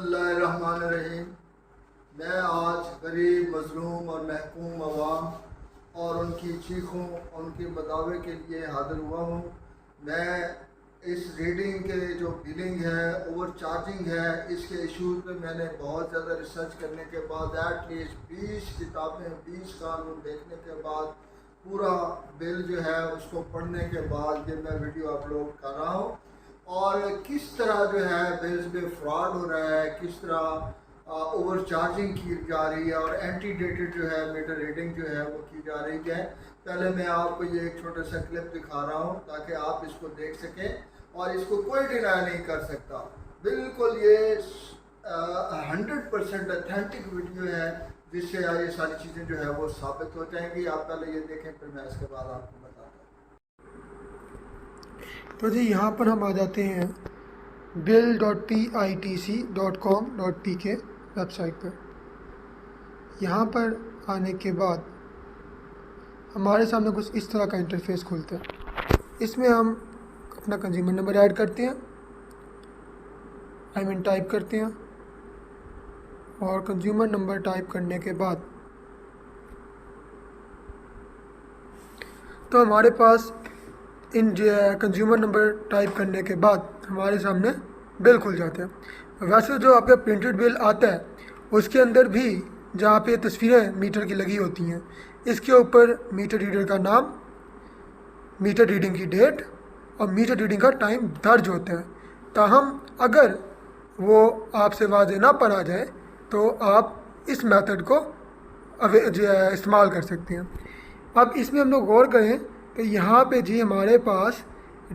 اللہ الرحمن الرحیم۔ میں آج غریب، مظلوم اور محکوم عوام اور ان کی چیخوں، ان کے بداوے کے لیے حاضر ہوا ہوں۔ میں اس ریڈنگ کے جو بلنگ ہے، اوور چارجنگ ہے، اس کے ایشوز پہ میں نے بہت زیادہ ریسرچ کرنے کے بعد ایٹ لیسٹ 20 کتابیں، 20 قانون دیکھنے کے بعد پورا بل جو ہے اس کو پڑھنے کے بعد یہ میں ویڈیو اپلوڈ کر رہا ہوں، اور کس طرح جو ہے بلز پہ فراڈ ہو رہا ہے، کس طرح اوور چارجنگ کی جا رہی ہے اور اینٹی ڈیٹڈ جو ہے میٹر ریڈنگ جو ہے وہ کی جا رہی ہے۔ پہلے میں آپ کو یہ ایک چھوٹا سا کلپ دکھا رہا ہوں تاکہ آپ اس کو دیکھ سکیں، اور اس کو کوئی ڈینائی نہیں کر سکتا۔ بالکل یہ 100% اتھینٹک ویڈیو ہے جس سے یہ ساری چیزیں جو ہے وہ ثابت ہو جائیں گی۔ آپ پہلے یہ دیکھیں، پھر میں اس کے بعد آپ کو بتاتا ہوں۔ تو جی یہاں پر ہم آ جاتے ہیں bill.pitc.com.pk ویب سائٹ پر۔ یہاں پر آنے کے بعد ہمارے سامنے کچھ اس طرح کا انٹرفیس کھلتا ہے۔ اس میں ہم اپنا کنزیومر نمبر ایڈ کرتے ہیں، ٹائپ کرتے ہیں، اور کنزیومر نمبر ٹائپ کرنے کے بعد تو ہمارے پاس ان کنزیومر نمبر ٹائپ کرنے کے بعد ہمارے سامنے بل کھل جاتے ہیں۔ ویسے جو آپ کا پرنٹڈ بل آتا ہے اس کے اندر بھی جہاں پہ تصویریں میٹر کی لگی ہوتی ہیں، اس کے اوپر میٹر ریڈر کا نام، میٹر ریڈنگ کی ڈیٹ اور میٹر ریڈنگ کا ٹائم درج ہوتا ہے۔ تاہم اگر وہ آپ سے واضح نہ پڑھا جائے تو آپ اس میتھڈ کو استعمال کر سکتے ہیں۔ اب اس میں ہم لوگ غور کریں کہ یہاں پہ جی ہمارے پاس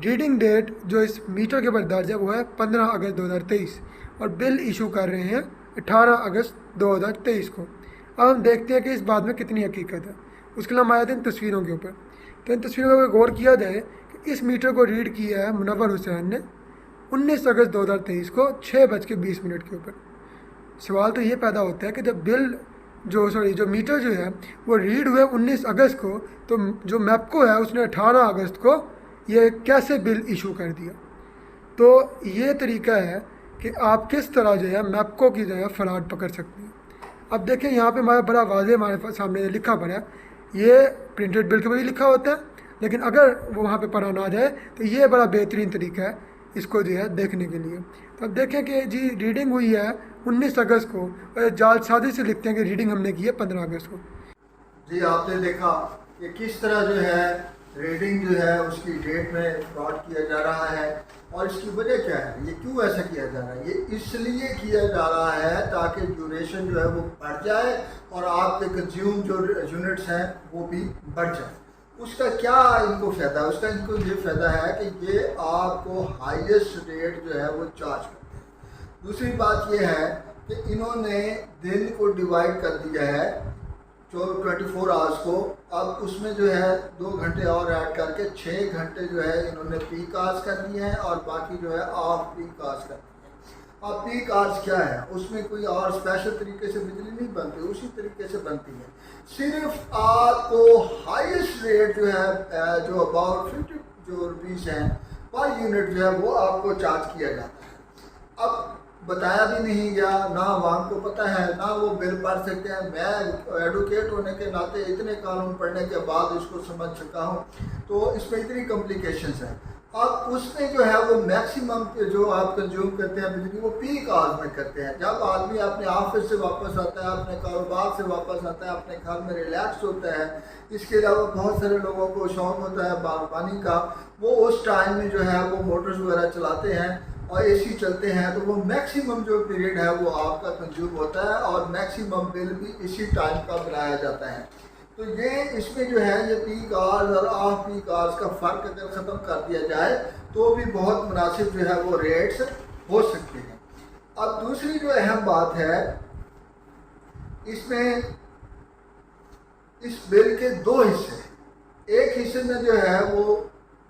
ریڈنگ ڈیٹ جو اس میٹر کے اوپر درج ہے وہ ہے 15 اگست 2023، اور بل ایشو کر رہے ہیں 18 اگست 2023 کو۔ اب ہم دیکھتے ہیں کہ اس بات میں کتنی حقیقت ہے۔ اس کے لیے ہم آئے تھے ان تصویروں کے اوپر، تو ان تصویروں کا غور کیا جائے کہ اس میٹر کو ریڈ کیا ہے منور حسین نے 19 اگست 2023 کو 6:20 کے اوپر۔ سوال تو یہ پیدا ہوتا ہے کہ جب جو میٹر جو ہے وہ ریڈ ہوئے 19 اگست کو، تو جو میپکو ہے اس نے 18 اگست کو یہ کیسے بل ایشو کر دیا؟ تو یہ طریقہ ہے کہ آپ کس طرح جو ہے میپکو کی جو ہے فراڈ پکڑ سکتے ہیں۔ اب دیکھیں یہاں پہ ہمارا بڑا واضح ہمارے سامنے لکھا پڑا ہے، یہ پرنٹڈ بل کے اوپر بھی لکھا ہوتا ہے، لیکن اگر وہ وہاں پہ پڑھا نہ جائے تو یہ بڑا بہترین طریقہ ہے اس کو جو ہے دیکھنے کے لیے۔ تو اب دیکھیں کہ جی ریڈنگ ہوئی ہے 19 اگست کو، اور جال سازی سے لکھتے ہیں کہ ریڈنگ ہم نے کی ہے 15 اگست کو۔ جی آپ نے دیکھا کہ کس طرح جو ہے ریڈنگ جو ہے اس کی ڈیٹ میں فراڈ کیا جا رہا ہے، اور اس کی وجہ کیا ہے، یہ کیوں ایسا کیا جا رہا ہے؟ یہ اس لیے کیا جا رہا ہے تاکہ ڈیوریشن جو ہے وہ بڑھ جائے اور آپ کے کنزیوم جو یونٹس ہیں وہ بھی بڑھ جائیں۔ اس کا کیا ان کو فائدہ ہے؟ اس کا ان کو یہ فائدہ ہے کہ یہ آپ کو ہائیسٹ ریٹ جو ہے وہ چارج کرتے ہیں۔ دوسری بات یہ ہے کہ انہوں نے دن کو ڈیوائڈ کر دیا ہے 24 آورس کو۔ اب اس میں جو ہے 2 گھنٹے اور ایڈ کر کے 6 گھنٹے جو ہے انہوں نے پیک آورس کر دیے ہیں، اور باقی جو ہے آف پیک آورس کر دیے ہیں۔ اب پیک آورس کیا ہے؟ اس میں کوئی اور اسپیشل طریقے سے بجلی نہیں بنتی، اسی طریقے سے بنتی ہے۔ صرف آپ کو ہائیسٹ ریٹ جو ہے جو اباؤٹ 50 روپیز ہیں پر یونٹ جو ہے وہ آپ کو چارج کیا جاتا ہے۔ اب بتایا بھی نہیں گیا، نہ عوام کو پتہ ہے، نہ وہ بل پڑھ سکتے ہیں۔ میں ایڈوکیٹ ہونے کے ناطے اتنے قانون پڑھنے کے بعد اس کو سمجھ سکا ہوں، تو اس میں اتنی کمپلیکیشنز ہیں۔ اب اس میں جو ہے وہ میکسیمم جو آپ کنزیوم کرتے ہیں بجلی وہ پیک آورز میں کرتے ہیں، جب آدمی اپنے آفس سے واپس آتا ہے، اپنے کاروبار سے واپس آتا ہے، اپنے گھر میں ریلیکس ہوتا ہے۔ اس کے علاوہ بہت سارے لوگوں کو شوق ہوتا ہے باغبانی کا، وہ اس ٹائم میں جو ہے وہ موٹرز وغیرہ چلاتے ہیں اور اے سی چلتے ہیں، تو وہ میکسیمم جو پیریڈ ہے وہ آپ کا کنزیوم ہوتا ہے، اور میکسیمم بل بھی اسی ٹائم کا بنایا جاتا ہے۔ تو یہ اس میں جو ہے یہ پیک آورز اور آف پیک آورز کا فرق اگر ختم کر دیا جائے تو بھی بہت مناسب جو ہے وہ ریٹس ہو سکتے ہیں۔ اب دوسری جو اہم بات ہے، اس میں اس بل کے 2 حصے ہیں۔ ایک حصے میں جو ہے وہ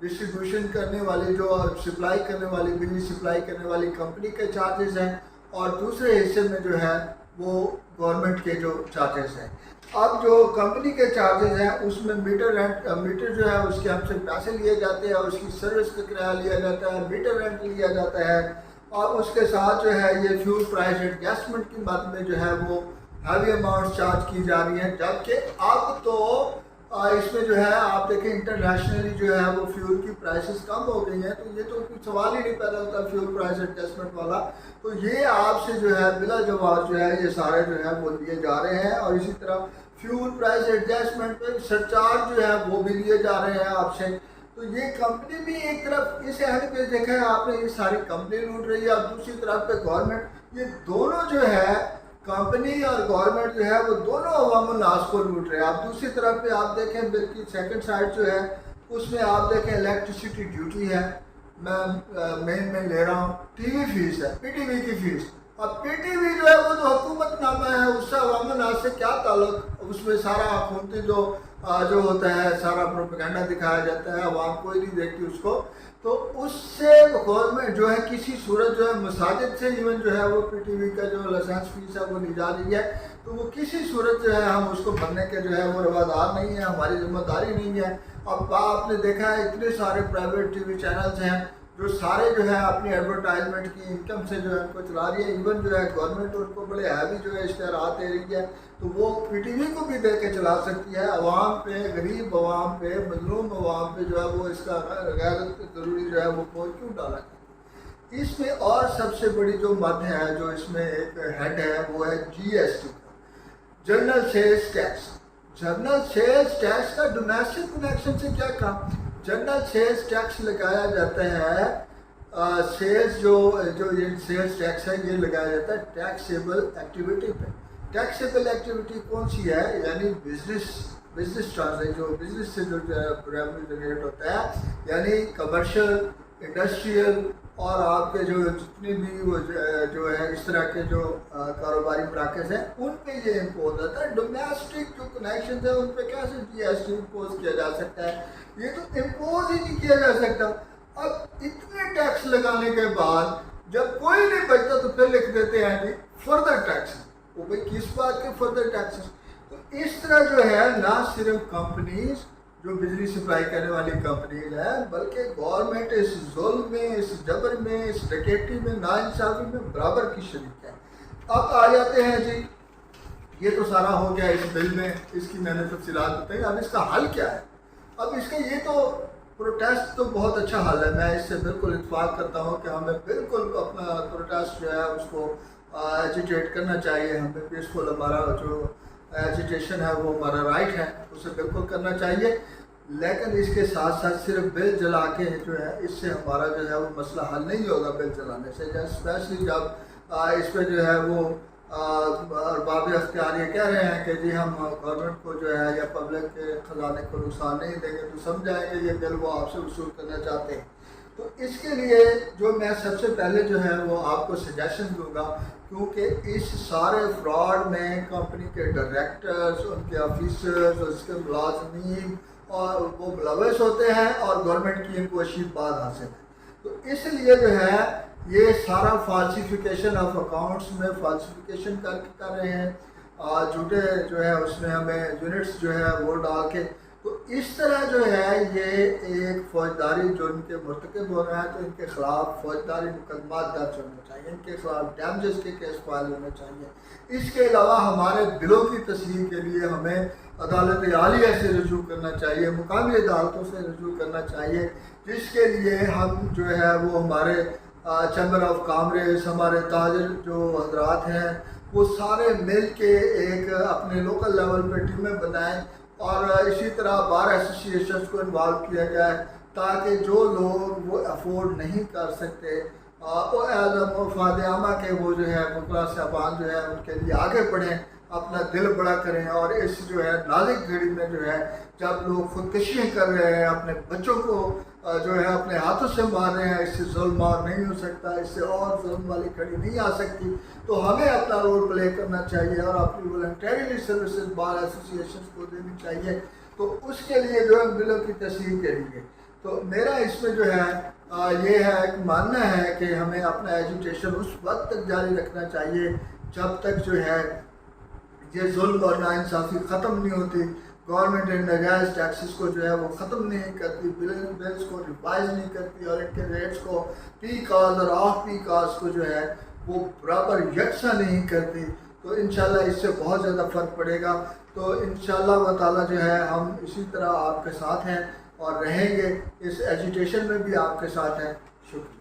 ڈسٹریبیوشن کرنے والی، جو سپلائی کرنے والی، بجلی سپلائی کرنے والی کمپنی کے چارجز ہیں، اور دوسرے حصے میں جو ہے وہ گورنمنٹ کے جو چارجز ہیں۔ اب جو کمپنی کے چارجز ہیں اس میں میٹر جو ہے اس کے ہم سے پیسے لیے جاتے ہیں، اور اس کی سروس کا کرایہ لیا جاتا ہے، میٹر رینٹ لیا جاتا ہے، اور اس کے ساتھ جو ہے یہ فیول پرائز ایڈجسٹمنٹ کی مد میں جو ہے وہ ہیوی اماؤنٹ چارج کی جا رہی ہیں، جبکہ اب تو اس میں جو ہے آپ دیکھیں انٹرنیشنلی جو ہے وہ فیول کی پرائسز کم ہو گئی ہیں، تو یہ تو کوئی سوال ہی نہیں پیدا ہوتا فیول پرائز ایڈجسٹمنٹ والا، تو یہ آپ سے جو ہے بلا جواز جو ہے یہ سارے جو ہے وہ لیے جا رہے ہیں، اور اسی طرح فیول پرائز ایڈجسٹمنٹ پہ سرچارج جو ہے وہ بھی لیے جا رہے ہیں آپ سے۔ تو یہ کمپنی بھی ایک طرف اس اینڈ پہ دیکھا ہے آپ نے، یہ ساری کمپنی لوٹ رہی ہے، اور دوسری طرف پہ گورنمنٹ، یہ دونوں جو ہے کمپنی اور گورنمنٹ جو ہے وہ دونوں عوام الناس کو لوٹ رہے ہیں۔ آپ دوسری طرف پہ آپ دیکھیں بل کی سیکنڈ سائڈ جو ہے اس میں آپ دیکھیں الیکٹریسٹی ڈیوٹی ہے، میں لے رہا ہوں، ٹی وی فیس ہے، پی ٹی وی کی فیس، اب پی ٹی وی جو ہے وہ تو حکومت نامہ ہے، اس سے عوام الناس سے کیا تعلق، اس میں سارا حکومتی جو ہوتا ہے سارا پروپیگنڈا دکھایا جاتا ہے، عوام کوئی نہیں دیکھتی اس کو، تو اس سے گورنمنٹ جو ہے کسی صورت جو ہے مساجد سے ایون جو ہے وہ پی ٹی وی کا جو لائسنس فیس ہے وہ لی جا رہی ہے، تو وہ کسی صورت جو ہے ہم اس کو بھرنے کے جو ہے وہ روادار نہیں ہے، ہماری ذمہ داری نہیں ہے۔ اب آپ نے دیکھا ہے اتنے سارے پرائیویٹ ٹی وی چینلز ہیں جو سارے جو ہے اپنی ایڈورٹائزمنٹ کی انکم سے جو ہے ان کو چلا رہی ہے، ایون جو ہے گورنمنٹ ان کو بڑے ہیوی جو ہے اشتہارات دے رہی ہے، تو وہ پی ٹی وی کو بھی دے کے چلا سکتی ہے، عوام پہ، غریب عوام پہ، مظلوم عوام پہ جو ہے وہ اس کا غیر ضروری جو ہے وہ بوجھ کیوں ڈالا جائے۔ اس میں اور سب سے بڑی جو مد ہے جو اس میں ایک ہیڈ ہے وہ ہے جی ایس ٹی کا، general sales tax. General sales tax کا ڈومیسٹک کنیکشن سے کیا کام؟ جنرل سیلز ٹیکس لگایا جاتا ہے، سیلز جو یہ سیلز ٹیکس ہے یہ لگایا جاتا ہے ٹیکسیبل ایکٹیویٹی پہ۔ ٹیکسیبل ایکٹیویٹی کون سی ہے؟ یعنی بزنس ٹرانزیکشن، جو بزنس سے جو ریونیو جنریٹ ہوتا ہے، یعنی کمرشل، انڈسٹریل اور آپ کے جو جتنے بھی وہ جو ہے اس طرح کے جو کاروباری مراکز ہیں ان پہ یہ امپوز ہوتا ہے۔ ڈومیسٹک جو کنیکشنز ہیں ان پہ کیسے جی ایس ٹی امپوز کیا جا سکتا ہے؟ یہ تو امپوز ہی نہیں کیا جا سکتا۔ اب اتنے ٹیکس لگانے کے بعد جب کوئی نہیں بچتا تو پھر لکھ دیتے ہیں کہ فردر ٹیکس، وہ بھائی کس بات کے فردر ٹیکسز؟ تو اس طرح جو ہے نہ صرف کمپنیز جو بجلی سپلائی کرنے والی کمپنیز ہیں بلکہ گورنمنٹ اس ظلم میں، اس جبر میں، اس ڈکیتی میں، ناانصافی میں برابر کی شریک ہے۔ اب آ جاتے ہیں جی، یہ تو سارا ہو گیا اس بل میں، اس کی میں نے تفصیلات بتائی، اب اس کا حل کیا ہے؟ اب اس کا یہ تو پروٹیسٹ تو بہت اچھا حل ہے، میں اس سے بالکل اتفاق کرتا ہوں کہ ہمیں بالکل اپنا پروٹیسٹ جو ہے اس کو ایجیٹیٹ کرنا چاہیے، ہمیں پیسفل ہمارا جو ایجیٹیشن ہے وہ ہمارا رائٹ ہے، اسے بالکل کرنا چاہیے، لیکن اس کے ساتھ ساتھ صرف بل جلا کے جو ہے اس سے ہمارا جو ہے وہ مسئلہ حل نہیں ہوگا بل جلانے سے، اسپیشلی جب اس پہ جو ہے وہ ارباب اختیار یہ کہہ رہے ہیں کہ جی ہم گورنمنٹ کو جو ہے یا پبلک کے خزانے کو نقصان نہیں دیں گے، تو سمجھائیں کہ یہ بل وہ آپ سے وصول کرنا چاہتے ہیں۔ تو اس کے لیے جو میں سب سے پہلے جو ہے وہ آپ کو سجیشن دوں گا، کیونکہ اس سارے فراڈ میں کمپنی کے ڈائریکٹرز، ان کے آفیسرز، اس کے ملازمین اور وہ ملوث ہوتے ہیں اور گورنمنٹ کی ان کو اشید بات حاصل ہے، تو اس لیے جو ہے یہ سارا فالسیفیکیشن آف اکاؤنٹس میں فالسیفیکیشن کر رہے ہیں، جھوٹے جو ہے اس میں ہمیں یونٹس جو ہے وہ ڈال کے، تو اس طرح جو ہے یہ ایک فوجداری جو ان کے مرتکب ہو رہا ہے تو ان کے خلاف فوجداری مقدمات درج ہونے چاہیے، ان کے خلاف ڈیمیجز کے کیس فائل ہونے چاہیے۔ اس کے علاوہ ہمارے دلوں کی تسلیم کے لیے ہمیں عدالت عالیہ سے رجوع کرنا چاہیے، مقامی عدالتوں سے رجوع کرنا چاہیے، جس کے لیے ہم جو ہے وہ ہمارے چیمبر آف کامریز، ہمارے تاجر جو حضرات ہیں وہ سارے مل کے ایک اپنے لوکل لیول پہ ٹیمیں بنائیں، اور اسی طرح بار ایسوسیشنز کو انوالو کیا جائے تاکہ جو لوگ وہ افورڈ نہیں کر سکتے وہ ایز اے مفاد عامہ کے وہ جو ہے فقراء صاحبان جو ہے ان کے لیے آگے بڑھیں، اپنا دل بڑا کریں، اور اس جو ہے نازک گھڑی میں جو ہے جب لوگ خودکشیاں کر رہے ہیں، اپنے بچوں کو جو ہے اپنے ہاتھوں سے مار رہے ہیں، اس سے ظلم اور نہیں ہو سکتا، اس سے اور ظلم والی کھڑی نہیں آ سکتی، تو ہمیں اپنا رول پلے کرنا چاہیے اور اپنی والنٹریلی سروسز بار ایسوسیشنز کو دینی چاہیے۔ تو اس کے لیے جو ہے بلوں کی تصحیح کے لیے تو میرا اس میں جو ہے یہ ہے ایک ماننا ہے کہ ہمیں اپنا ایجوٹیشن اس وقت تک جاری رکھنا چاہیے جب تک جو ہے یہ ظلم اور ناانصافی ختم نہیں ہوتی۔ گورنمنٹ ان ناجائز ٹیکسز کو جو ہے وہ ختم نہیں کرتی، بلز کو ریوائز نہیں کرتی، اور ان کے ریٹس کو پیک آورز اور آف پیک آورز کو جو ہے وہ برابر یکساں نہیں کرتی، تو انشاءاللہ اس سے بہت زیادہ فرق پڑے گا۔ تو انشاءاللہ تعالیٰ جو ہے ہم اسی طرح آپ کے ساتھ ہیں اور رہیں گے، اس ایجوٹیشن میں بھی آپ کے ساتھ ہیں۔ شکریہ۔